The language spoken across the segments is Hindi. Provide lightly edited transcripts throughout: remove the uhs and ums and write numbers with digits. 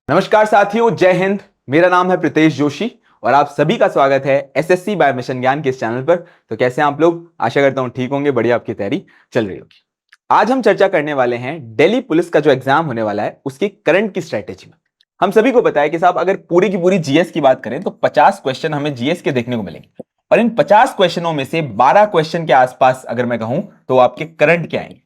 नमस्कार साथियों, जय हिंद। मेरा नाम है प्रीतेश जोशी और आप सभी का स्वागत है एसएससी बाय मिशन ज्ञान के इस चैनल पर। तो कैसे हैं आप लोग? आशा करता हूं ठीक होंगे, बढ़िया आपकी तैयारी चल रही होगी। आज हम चर्चा करने वाले हैं दिल्ली पुलिस का जो एग्जाम होने वाला है उसकी करंट की स्ट्रेटेजी में। हम सभी को पता है कि साहब अगर पूरी की पूरी जीएस की बात करें तो 50 क्वेश्चन हमें जीएस के देखने को मिलेंगे और इन 50 क्वेश्चनों में से 12 क्वेश्चन के आसपास अगर मैं कहूं तो आपके करंट के आएंगे।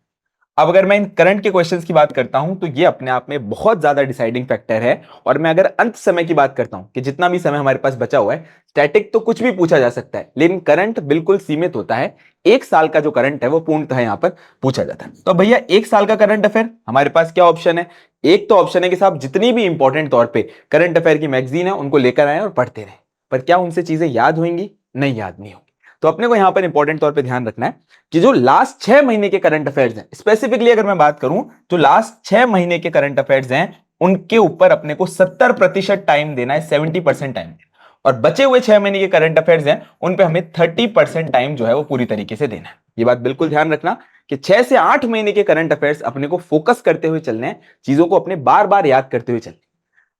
अब अगर मैं इन करंट के क्वेश्चंस की बात करता हूं तो ये अपने आप में बहुत ज्यादा डिसाइडिंग फैक्टर है। और मैं अगर अंत समय की बात करता हूं कि जितना भी समय हमारे पास बचा हुआ है, स्टैटिक तो कुछ भी पूछा जा सकता है लेकिन करंट बिल्कुल सीमित होता है। एक साल का जो करंट है वो पूर्णतः यहां पर पूछा जाता है। तो भैया एक साल का करंट अफेयर हमारे पास क्या ऑप्शन है? एक तो ऑप्शन है कि साहब जितनी भी इंपॉर्टेंट तौर पर करंट अफेयर की मैगजीन है उनको लेकर आए और पढ़ते रहे। पर क्या उनसे चीजें याद होंगी? नहीं, याद नहीं होंगी। तो अपने को यहां पर इंपॉर्टेंट तौर पे ध्यान रखना है कि जो लास्ट 6 महीने के करंट अफेयर्स हैं, स्पेसिफिकली अगर मैं बात करूं तो लास्ट 6 महीने के करंट अफेयर्स हैं उनके ऊपर अपने को 70% टाइम देना है, 70% टाइम देना। और बचे हुए 6 महीने के करंट अफेयर्स हैं उन पे हमें 30% टाइम जो है वो पूरी तरीके से देना है। ये बात बिल्कुल ध्यान रखना कि 6 से 8 महीने के करंट अफेयर्स अपने को फोकस करते हुए चलने हैं, चीजों को अपने बार बार याद करते हुए चलने।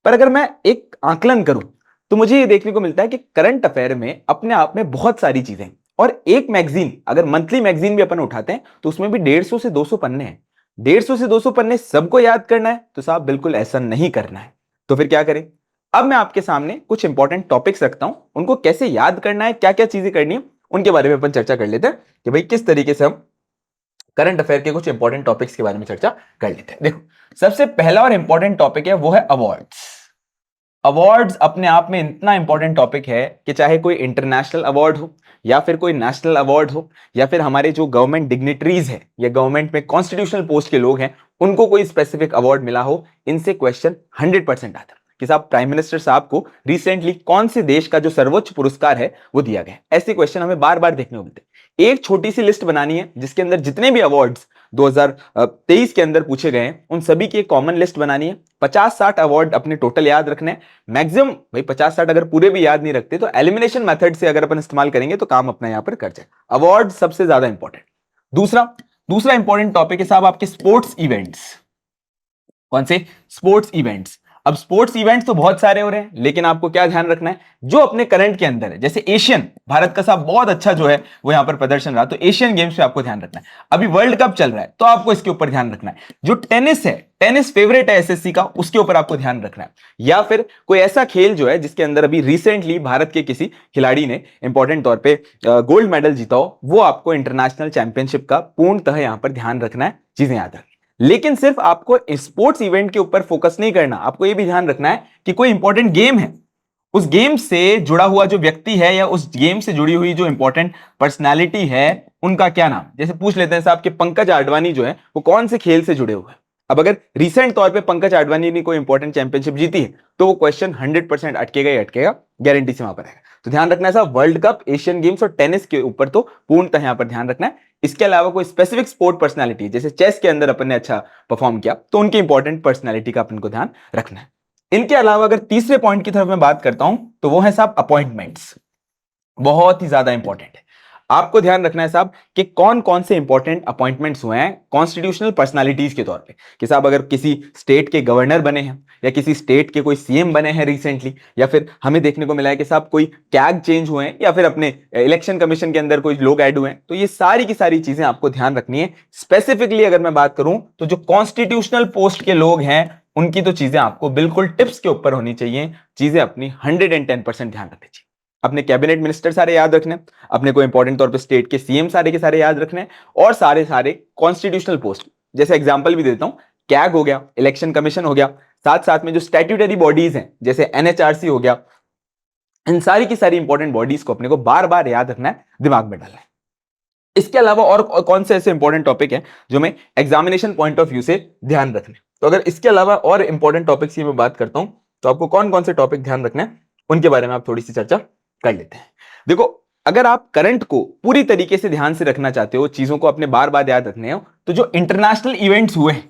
पर अगर मैं एक आकलन करूं तो मुझे ये देखने को मिलता है कि करंट अफेयर में अपने आप में बहुत सारी चीजें हैं। और एक मैगजीन, अगर मंथली मैगजीन भी अपन उठाते हैं तो उसमें भी 150 से 200 पन्ने हैं। 150 से 200 पन्ने सबको याद करना है? तो साहब बिल्कुल ऐसा नहीं करना है। तो फिर क्या करें? अब मैं आपके सामने कुछ इंपॉर्टेंट टॉपिक्स रखता हूं, उनको कैसे याद करना है, क्या क्या चीजें करनी है, उनके बारे में अपन चर्चा कर लेते हैं कि भाई किस तरीके से हम करंट अफेयर के कुछ इंपॉर्टेंट टॉपिक्स के बारे में चर्चा कर लेते हैं। देखो, सबसे पहला और इंपॉर्टेंट टॉपिक है वो है अवार्ड्स। अवार्ड्स अपने आप में इतना इंपॉर्टेंट टॉपिक है कि चाहे कोई इंटरनेशनल अवार्ड हो या फिर कोई नेशनल अवार्ड हो या फिर हमारे जो गवर्नमेंट डिग्निटरीज है या गवर्नमेंट में कॉन्स्टिट्यूशनल पोस्ट के लोग हैं उनको कोई स्पेसिफिक अवार्ड मिला हो, इनसे क्वेश्चन 100% आता है कि साहब प्राइम मिनिस्टर साहब को रिसेंटली कौन से देश का जो सर्वोच्च पुरस्कार है वो दिया गया। ऐसे क्वेश्चन हमें बार बार देखने को मिलते हैं। एक छोटी सी लिस्ट बनानी है जिसके अंदर जितने भी अवार्ड्स 2023 के अंदर पूछे गए हैं उन सभी की एक कॉमन लिस्ट बनानी है। 50-60 अवार्ड अपने टोटल याद रखने हैं। मैक्सिमम भाई 50-60 अगर पूरे भी याद नहीं रखते तो एलिमिनेशन मेथड से अगर अपन इस्तेमाल करेंगे तो काम अपना यहां पर कर जाए। अवार्ड सबसे ज्यादा इंपॉर्टेंट। दूसरा दूसरा इंपॉर्टेंट टॉपिक है साहब आपके स्पोर्ट्स इवेंट्स। कौन से? Sports events. अब स्पोर्ट्स इवेंट्स तो बहुत सारे हो रहे हैं लेकिन आपको क्या ध्यान रखना है, जो अपने करंट के अंदर है, जैसे एशियन, भारत का साहब बहुत अच्छा जो है वो यहां पर प्रदर्शन रहा, तो एशियन गेम्स पे आपको ध्यान रखना है। अभी वर्ल्ड कप चल रहा है तो आपको इसके ऊपर ध्यान रखना है। जो टेनिस है, टेनिस फेवरेट है एसएससी का, उसके ऊपर आपको ध्यान रखना है। या फिर कोई ऐसा खेल जो है जिसके अंदर अभी रिसेंटली भारत के किसी खिलाड़ी ने इंपॉर्टेंट तौर पर गोल्ड मेडल जीता हो, वो आपको इंटरनेशनल चैंपियनशिप का पूर्णतः यहां पर ध्यान रखना है, चीजें याद रखना। लेकिन सिर्फ आपको स्पोर्ट्स इवेंट के ऊपर फोकस नहीं करना, आपको यह भी ध्यान रखना है कि कोई इंपॉर्टेंट गेम है, उस गेम से जुड़ा हुआ जो व्यक्ति है या उस गेम से जुड़ी हुई जो इंपॉर्टेंट पर्सनालिटी है उनका क्या नाम। जैसे पूछ लेते हैं साहब कि पंकज आडवाणी जो है वो कौन से खेल से जुड़े हुए हैं। अब अगर रिसेंट तौर पे पंकज आडवाणी ने कोई इंपॉर्टेंट चैंपियनशिप जीती है तो वो क्वेश्चन 100% अटकेगा ही अटकेगा, गारंटी से वहां पर आएगा। तो ध्यान रखना है साहब, वर्ल्ड कप, एशियन गेम्स और टेनिस के ऊपर तो पूर्णतः यहां पर ध्यान रखना है। इसके अलावा कोई स्पेसिफिक स्पोर्ट पर्सनालिटी, जैसे चेस के अंदर अपन ने अच्छा परफॉर्म किया तो उनकी इंपॉर्टेंट पर्सनालिटी का अपन को ध्यान रखना है। इनके अलावा अगर तीसरे पॉइंट की तरफ मैं बात करता हूं तो वो है साहब अपॉइंटमेंट्स। बहुत ही ज्यादा इंपॉर्टेंट है। आपको ध्यान रखना है साहब कि कौन कौन से इंपॉर्टेंट अपॉइंटमेंट्स हुए हैं कॉन्स्टिट्यूशनल पर्सनालिटीज के तौर पे, कि साहब अगर किसी स्टेट के गवर्नर बने हैं या किसी स्टेट के कोई सीएम बने हैं रिसेंटली, या फिर हमें देखने को मिला है कि साहब कोई कैग चेंज हुए हैं या फिर अपने इलेक्शन कमीशन के अंदर कोई लोग ऐड हुए हैं, तो ये सारी की सारी चीजें आपको ध्यान रखनी है। स्पेसिफिकली अगर मैं बात करूं तो जो कॉन्स्टिट्यूशनल पोस्ट के लोग हैं उनकी तो चीजें आपको बिल्कुल टिप्स के ऊपर होनी चाहिए, चीजें अपनी 110% ध्यान रखनी चाहिए। अपने कैबिनेट मिनिस्टर सारे याद रखने, अपने को इंपॉर्टेंट तौर पे स्टेट के सीएम सारे के सारे याद रखने, और सारे सारे कॉन्स्टिट्यूशनल पोस्ट, जैसे एग्जांपल भी देता हूं, कैग हो गया, इलेक्शन कमीशन हो गया, साथ साथ में जो स्टैट्यूटरी बॉडीज हैं जैसे एनएचआरसी हो गया, इन सारी की सारी इंपॉर्टेंट बॉडीज को अपने को बार बार याद रखना है, दिमाग में डालना है। इसके अलावा और कौन से ऐसे इंपॉर्टेंट टॉपिक हैं जो मैं एग्जामिनेशन पॉइंट ऑफ व्यू से ध्यान रखने, तो अगर इसके अलावा और इंपॉर्टेंट टॉपिक्स की मैं बात करता हूं तो आपको कौन कौन से टॉपिक ध्यान रखना है उनके बारे में आप थोड़ी सी चर्चा कर लेते हैं। देखो, अगर आप करंट को पूरी तरीके से ध्यान से रखना चाहते हो, चीजों को अपने बार बार याद रखने हो, तो जो इंटरनेशनल इवेंट्स हुए हैं,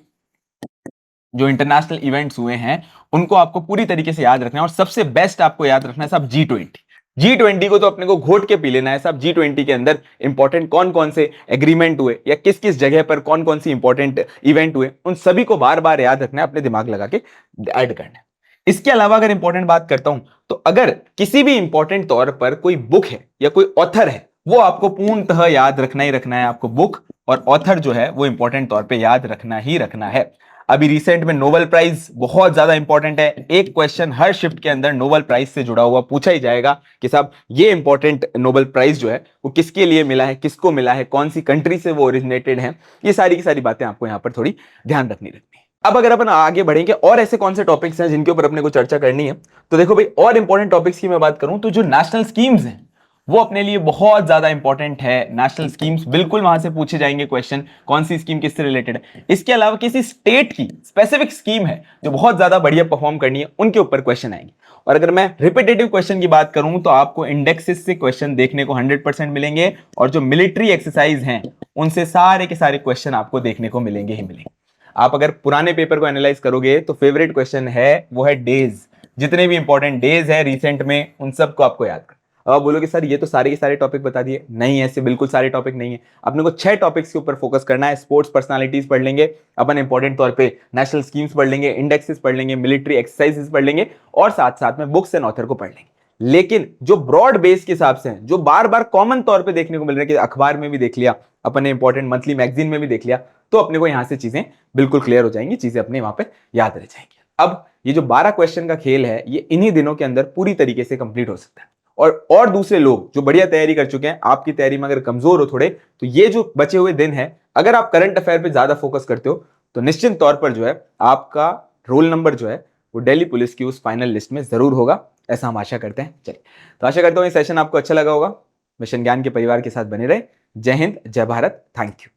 जो इंटरनेशनल इवेंट्स हुए हैं उनको आपको पूरी तरीके से याद रखना है। और सबसे बेस्ट आपको याद रखना है साहब G20। G20 को तो अपने को घोट के पी लेना है साहब। G20 के अंदर इंपॉर्टेंट कौन कौन से एग्रीमेंट हुए या किस किस जगह पर कौन कौन सी इंपॉर्टेंट इवेंट हुए, उन सभी को बार बार याद रखना है, अपने दिमाग लगा के ऐड करना है। इसके अलावा अगर इंपॉर्टेंट बात करता हूं तो अगर किसी भी इंपॉर्टेंट तौर पर कोई बुक है या कोई ऑथर है, वो आपको पूर्णतः याद रखना ही रखना है। आपको बुक और ऑथर जो है वो इंपॉर्टेंट तौर पे याद रखना ही रखना है। अभी रिसेंट में नोबेल प्राइज बहुत ज्यादा इंपॉर्टेंट है। एक क्वेश्चन हर शिफ्ट के अंदर नोबेल प्राइज से जुड़ा हुआ पूछा ही जाएगा कि साहब ये इंपॉर्टेंट नोबेल प्राइज जो है वो किसके लिए मिला है, किसको मिला है, कौन सी कंट्री से वो ओरिजिनेटेड है। ये सारी की सारी बातें आपको यहां पर थोड़ी ध्यान रखनी है। अब अगर अपन आगे बढ़ेंगे और ऐसे कौन से टॉपिक्स हैं जिनके ऊपर अपने को चर्चा करनी है, तो देखो भाई, और इंपॉर्टेंट टॉपिक्स की मैं बात करूं तो जो नेशनल स्कीम्स हैं वो अपने लिए बहुत ज्यादा इंपॉर्टेंट है। नेशनल स्कीम्स बिल्कुल वहां से पूछे जाएंगे क्वेश्चन, कौन सी स्कीम किससे रिलेटेड है। इसके अलावा किसी स्टेट की स्पेसिफिक स्कीम है जो बहुत ज्यादा बढ़िया परफॉर्म करनी है, उनके ऊपर क्वेश्चन आएंगे। और अगर मैं रिपीटेटिव क्वेश्चन की बात करूं तो आपको इंडेक्सेस से क्वेश्चन देखने को 100% मिलेंगे, और जो मिलिट्री एक्सरसाइज हैं उनसे सारे के सारे क्वेश्चन आपको देखने को मिलेंगे ही मिलेंगे। आप अगर पुराने पेपर को एनालाइज करोगे तो फेवरेट क्वेश्चन है वो है डेज। जितने भी इंपॉर्टेंट डेज है रिसेंट में उन सबको आपको याद कर। अब आप बोलोगे सर ये तो सारे के सारे टॉपिक बता दिए। नहीं, ऐसे बिल्कुल सारे टॉपिक नहीं है। अपने को 6 टॉपिक्स के ऊपर फोकस करना है। स्पोर्ट्स पर्सनालिटीज पढ़ लेंगे अपन इंपॉर्टेंट तौर पे, नेशनल स्कीम्स पढ़ लेंगे, इंडेक्सेस पढ़ लेंगे, मिलिट्री एक्सरसाइजेस पढ़ लेंगे, और साथ साथ में बुक्स एंड ऑथर को पढ़ लेंगे। लेकिन जो ब्रॉड बेस के हिसाब से हैं, जो बार बार कॉमन तौर पे देखने को मिल रहे हैं कि अखबार में भी देख लिया, अपने इंपॉर्टेंट मंथली मैगजीन में भी देख लिया, तो अपने को यहां से चीजें बिल्कुल क्लियर हो जाएंगी, चीजें अपने वहां पे याद रह जाएंगी। अब ये जो 12 क्वेश्चन का खेल है ये इन्हीं दिनों के अंदर पूरी तरीके से कंप्लीट हो सकता है। और दूसरे लोग जो बढ़िया तैयारी कर चुके हैं, आपकी तैयारी में अगर कमजोर हो थोड़े, तो ये जो बचे हुए दिन है, अगर आप करंट अफेयर पे ज्यादा फोकस करते हो तो निश्चित तौर पर जो है आपका रोल नंबर जो है वो दिल्ली पुलिस की उस फाइनल लिस्ट में जरूर होगा, ऐसा हम आशा करते हैं। चलिए, तो आशा करता हूं ये सेशन आपको अच्छा लगा होगा। मिशन ज्ञान के परिवार के साथ बने रहे। जय हिंद, जय भारत, थैंक यू।